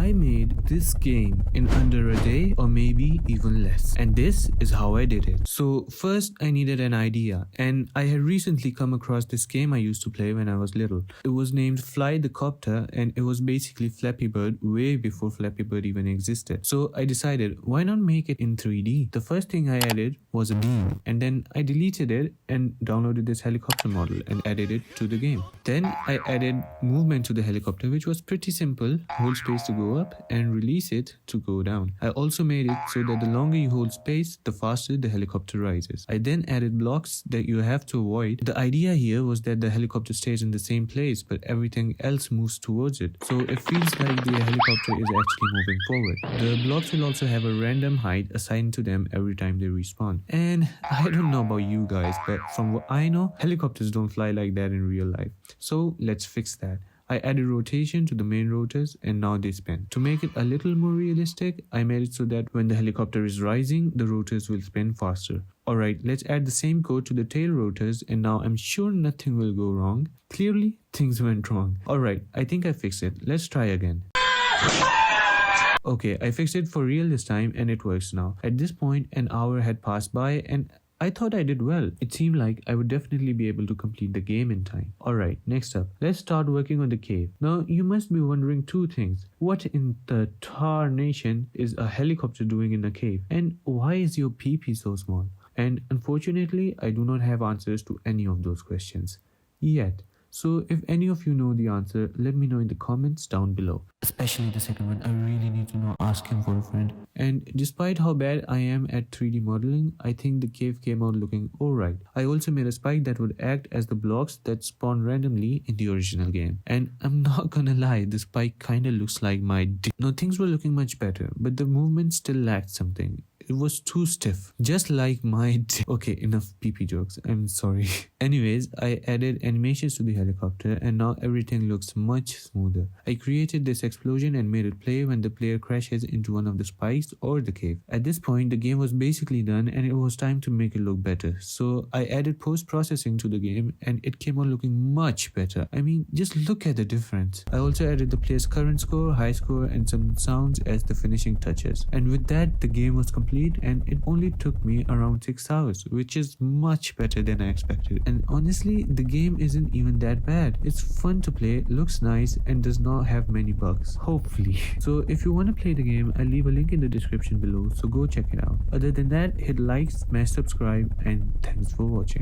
I made this game in under a day or maybe even less. And this is how I did it. So first I needed an idea, and I had recently come across this game I used to play when I was little. It was named Fly the Copter, and it was basically Flappy Bird way before Flappy Bird even existed. So I decided, why not make it in 3D? The first thing I added was a beam, and then I deleted it and downloaded this helicopter model and added it to the game. Then I added movement to the helicopter, which was pretty simple. Hold space to go up and release it to go down. I also made it so that the longer you hold space, the faster the helicopter rises. I then added blocks that you have to avoid. The idea here was that the helicopter stays in the same place, but everything else moves towards it. So it feels like the helicopter is actually moving forward. The blocks will also have a random height assigned to them every time they respawn. And I don't know about you guys, but from what I know, helicopters don't fly like that in real life. So let's fix that. I added rotation to the main rotors and now they spin. To make it a little more realistic, I made it so that when the helicopter is rising, the rotors will spin faster. Alright, let's add the same code to the tail rotors and now I'm sure nothing will go wrong. Clearly, things went wrong. Alright, I think I fixed it. Let's try again. Okay, I fixed it for real this time and it works now. At this point, an hour had passed by and I thought I did well. It seemed like I would definitely be able to complete the game in time. Alright, next up, let's start working on the cave. Now, you must be wondering two things. What in the tarnation is a helicopter doing in a cave? And why is your PP so small? And unfortunately, I do not have answers to any of those questions yet. So if any of you know the answer, let me know in the comments down below. Especially the second one, I really need to know, ask him for a friend. And despite how bad I am at 3D modeling, I think the cave came out looking alright. I also made a spike that would act as the blocks that spawn randomly in the original game. And I'm not gonna lie, the spike kinda looks like my dick. Now things were looking much better, but the movement still lacked something. It was too stiff, just like my dick. Okay, enough PP jokes, I'm sorry. Anyways, I added animations to the helicopter and now everything looks much smoother. I created this explosion and made it play when the player crashes into one of the spikes or the cave. At this point, the game was basically done and it was time to make it look better. So I added post-processing to the game and it came out looking much better. I mean, just look at the difference. I also added the player's current score, high score and some sounds as the finishing touches. And with that, the game was complete and it only took me around 6 hours, which is much better than I expected. And honestly, the game isn't even that bad. It's fun to play, looks nice and does not have many bugs, hopefully. So if you want to play the game, I'll leave a link in the description below, so go check it out. Other than that, hit like, smash subscribe and thanks for watching.